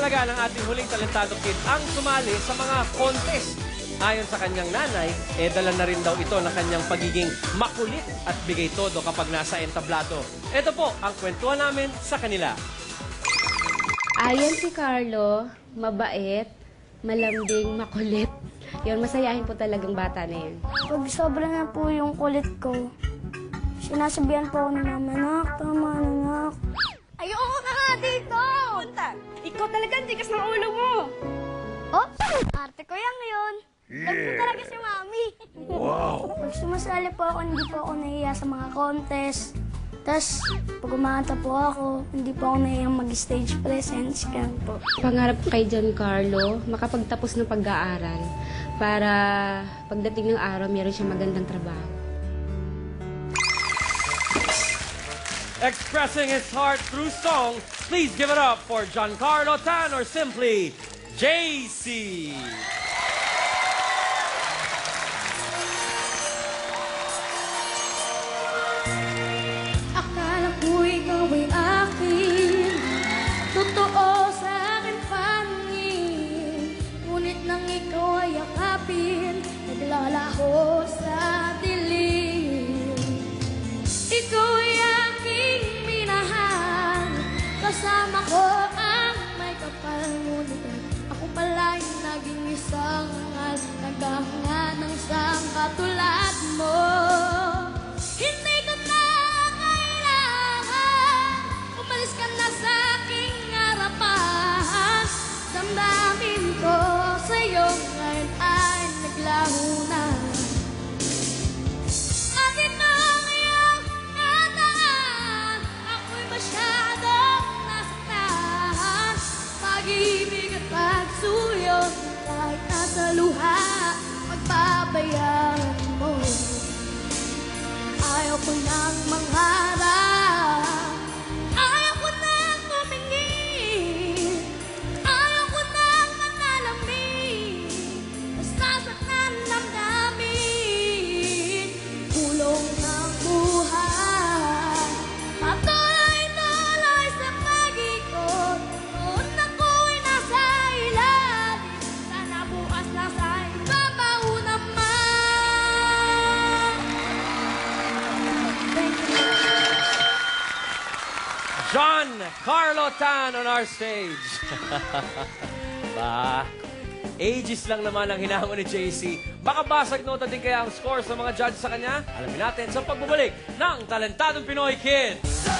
talaga ng ating huling talentado kid ang sumali sa mga contest. Ayon sa kanyang nanay, dala na rin daw ito ng kanyang pagiging makulit at bigay todo kapag nasa entablado. Ito po ang kwentuhan namin sa kanila. Ayan si Carlo, mabait, malambing, makulit. Yun, masayahin po talagang bata na yun. Pag sobra na po yung kulit ko, sinasabihan po ako ni Mama, "Nak, tama na, nak." Ayoko na nga dito! Punta! Ikaw talaga, tigas ng ulo mo! Oh, arte ko yan ngayon. Love ko talaga si Mami. Wow! Pag sumasali po ako, hindi po ako nahiya sa mga contest. Tapos, pag umanta po ako, hindi po ako nahiyang mag-stage presence. Kaya po. Pangarap ko kay Giancarlo, makapagtapos ng pag-aaral para pagdating ng araw, meron siya magandang trabaho. Expressing his heart through song, please give it up for Giancarlo Tan or simply JC. Akala ko ikaw ay akin, totoo sa akin pangin. Ngunit nang ikaw ay yakapin, naglalaho sa dilim. Ikaw ay aking minahal, kasama ko ang may kapal. Ngunit ako pala'y naging isang angal, naghahanga ng isang katulad mo. Hindi ko na kailangan, umalis ka na sa aking harapan. Damdamin ko sa'yo ngayon ay naglaho na. Bakit ang iyong kataan, ako'y masyadong nasaktan. Pag-ibig at pagsuyo, kahit nasa luha, pagbabayaran mo. Ayaw ko nang mangharap, ayaw ko nang tumingin, ayaw ko nang manalamin, basta sa damdamin, kulong ng buhay. Patuloy-tuloy sa pag-ikot, noon ako'y nasa ilalim, sana bukas nasa ibabaw naman. Giancarlo Tan on our stage. Ba, ages lang naman ang hinamon ni JC. Baka basag nota din kaya ang score sa mga judge sa kanya? Alamin natin sa pagbabalik ng Talentadong Pinoy Kids.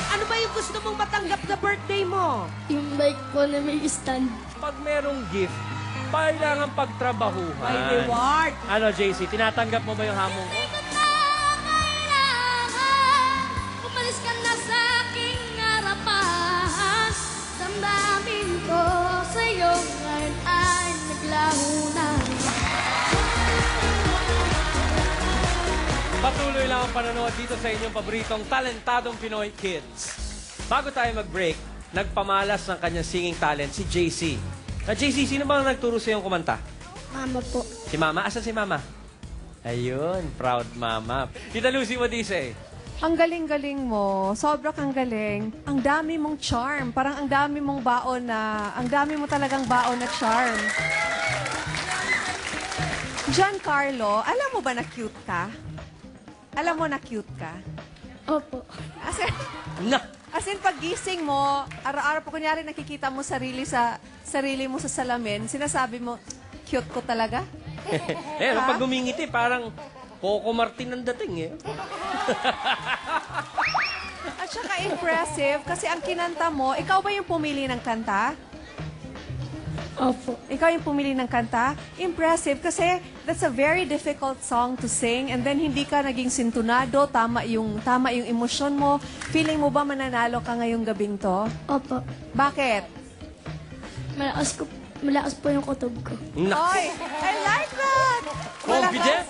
Ano ba yung gusto mong matanggap na birthday mo? Yung bike po na may stand. Pag merong gift, kailangan pagtrabahuhan. May reward. Ano, JC, tinatanggap mo ba yung hamon ko? Umalis ka na sa aking harapan. Damdamin ko sa'yo ngayon ay naglaho na. Patuloy lang ang panonood dito sa inyong paboritong Talentadong Pinoy Kids. Bago tayo mag-break, nagpamalas ng kanyang singing talent si JC. Na JC, sino ba ang nagturo sa iyong kumanta? Mama po. Si Mama? Asan si Mama? Ayun, proud Mama. Tita Lucy, what do you say? Ang galing-galing mo. Sobra kang galing. Ang dami mong charm. Parang ang dami mong baon na... Ang dami mo talagang baon na charm. Giancarlo, alam mo ba na cute ka? Alam mo na cute ka? Opo. Na! As in, paggising mo, araw-araw pa kunyari nakikita mo sarili mo sa salamin, sinasabi mo, cute ko talaga? Pag gumingiti, parang Coco Martin ang dating eh. At saka impressive, kasi ang kinanta mo, ikaw ba yung pumili ng kanta? Opo. Ikaw yung pumili ng kanta? Impressive, kasi that's a very difficult song to sing, and then hindi ka naging sintunado, tama yung emosyon mo. Feeling mo ba mananalo ka ngayong gabing to? Opo. Bakit? Malakas po yung kutob ko. Oy, I like that! Confident?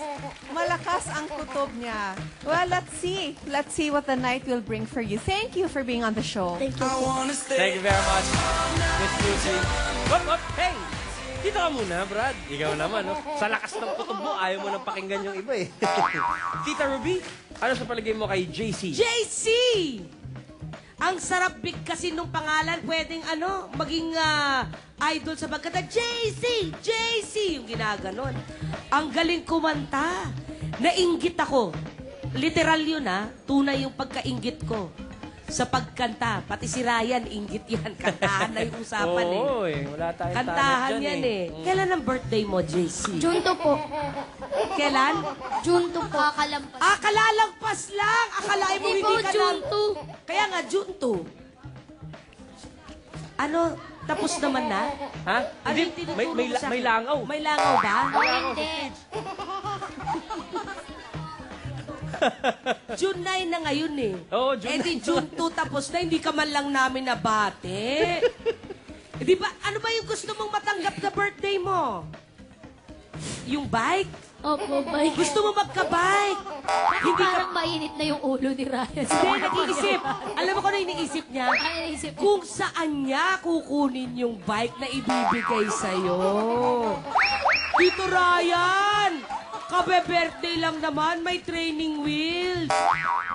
Malakas ang kutob niya. Well, let's see. Let's see what the night will bring for you. Thank you for being on the show. Thank you po. Thank you very much, Miss Lucy. What? Hey! Dito ka muna, Brad. Ikaw naman, no? Sa lakas ng kutob mo, ayaw mo nang pakinggan yung iba, eh. Tita Ruby, ano sa palagay mo kay JC? JC! Ang sarap bigkasin nung pangalan. Pwedeng maging idol sa pagkata. JC! JC! Yung ginaganon. Ang galing kumanta. Nainggit ako. Literal yun tunay yung pagkainggit ko. Sa pagkanta. Pati si Ryan, inggit yan. Kantahan na yung usapan Oo, wala tayong Kantahan talent yan dyan Kailan ang birthday mo, JC? June 2 po. Kailan? June 2 po. Kakalampas. Kalalagpas lang. Akalain mo Hindi hindi po, ka June na... Kaya nga, June 2. Tapos naman na? Ha? Ano Hindi, yung tinuturo may, mo sa akin? may langaw. May langaw ba? Hindi. June 9 na ngayon Oo, June di 9. June 2 tapos na, hindi ka man lang namin nabate. Di ba, ano ba yung gusto mong matanggap na birthday mo? Yung bike? Opo, bye. Gusto mo magka-bike? Hindi ka... Parang mainit na yung ulo ni Ryan. Hindi, nag-iisip. Alam mo kung ano iniisip niya? Ano naisip ko? Kung saan niya kukunin yung bike na ibibigay sa'yo. Dito, Ryan! Kabe-birthday lang naman, may training wheels.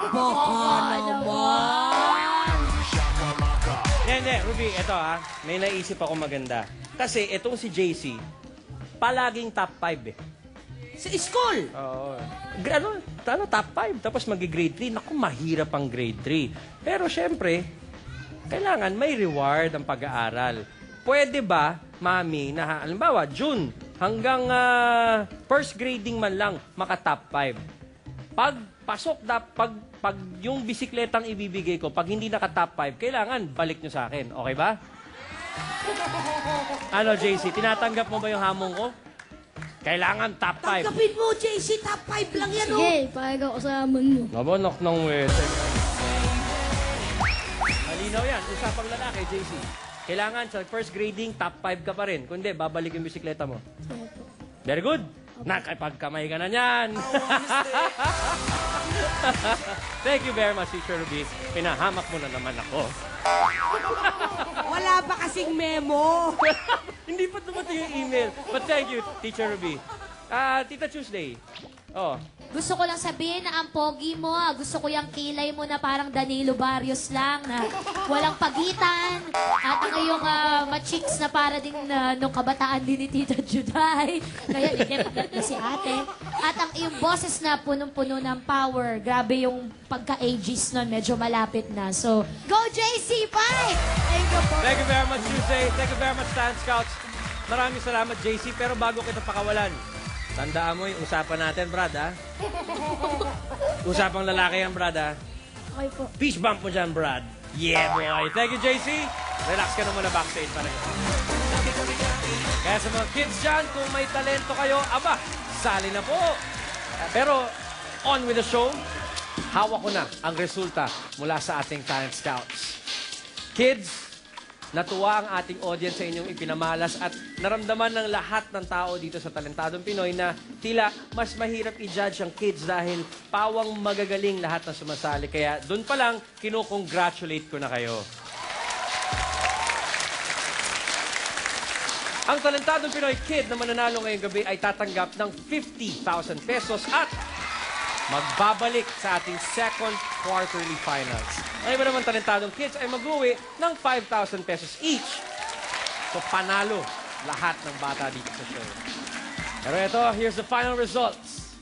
Baka naman. Hindi, Ruby, eto may naisip ako maganda. Kasi itong si JC, palaging top 5 Sa school. Oo. Top 5. Tapos magi-grade 3. Naku, mahirap ang grade 3. Pero syempre, kailangan may reward ang pag-aaral. Pwede ba, Mami, na halimbawa, June, hanggang first grading man lang, maka-top 5. Pag pasok, pag yung bisikletang ibibigay ko, pag hindi naka-top 5, kailangan balik nyo sa akin. Okay ba? Ano, JC, tinatanggap mo ba yung hamon ko? Kailangan top 5. Tanggapin mo, JC, top 5 lang yan, Sige, payag ako sa hamon mo. Nabonok ng wete. Malinaw yan. Usapang lalaki, JC. Kailangan sa first grading, top 5 ka pa rin. Kundi, babalik yung bisikleta mo. Very good. Nakipagkamay ka na niyan. Thank you very much, Teacher Ruby. Pinahamak mo na naman ako. Wala ba kasing memo? Hindi pa dumating yung email. But thank you, Teacher Ruby. Tita Tuesday. Oh, Gusto ko lang sabihin na ang pogi mo, gusto ko yung kilay mo na parang Danilo Barrios lang, na walang pagitan. At ang iyong machiks na para din nung kabataan din ni Tita Juday. Kaya hindi na si ate. At ang iyong boses na punong-puno ng power. Grabe yung pagka-ages nun, medyo malapit na. So, go JC! Fight! thank you very much, Tuesday. Thank you very much, Stan Scouts. Maraming salamat, JC. Pero bago kita pakawalan, tandaan mo yung usapan natin, Brad, Usapang lalaki yan, Brad, Okay po. Peace bump mo dyan, Brad. Yeah, boy. Thank you, JC. Relax ka na muna backstage. Kaya sa mga kids dyan, kung may talento kayo, aba, sali na po. Pero, on with the show, hawak ko na ang resulta mula sa ating Talent Scouts. Kids, natuwa ang ating audience sa inyong ipinamalas at naramdaman ng lahat ng tao dito sa Talentadong Pinoy na tila mas mahirap i-judge ang kids dahil pawang magagaling lahat ng sumasali. Kaya doon pa lang, kinukongratulate ko na kayo. Ang Talentadong Pinoy kid na mananalo ngayong gabi ay tatanggap ng 50,000 pesos at magbabalik sa ating second quarterly finals. Ang iba naman talentadong kids ay mag-uwi ng 5,000 pesos each. So, panalo lahat ng bata dito sa show. Pero ito, here's the final results.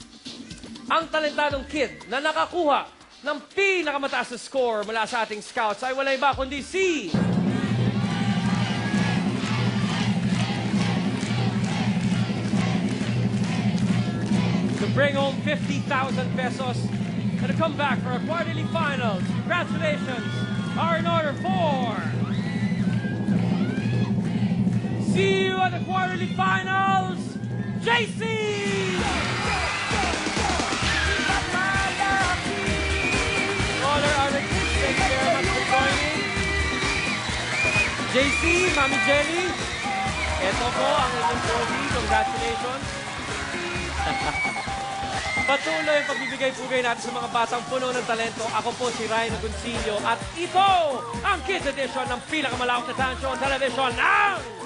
Ang talentadong kid na nakakuha ng pinakamataas na score mula sa ating scouts ay wala iba kundi si... to bring home 50,000 pesos and to come back for a quarterly finals. Congratulations are in order for... See you at the quarterly finals, JC! Caller, are the kids. Thank you very much for joining. JC, Mami Jelly, ito po ang inyong trophy. Congratulations. Patuloy ang pagbibigay-pugay natin sa mga batang puno ng talento. Ako po si Ryan Agoncillo at ito ang Kids Edition ng pinakamalawak na talent show on television ng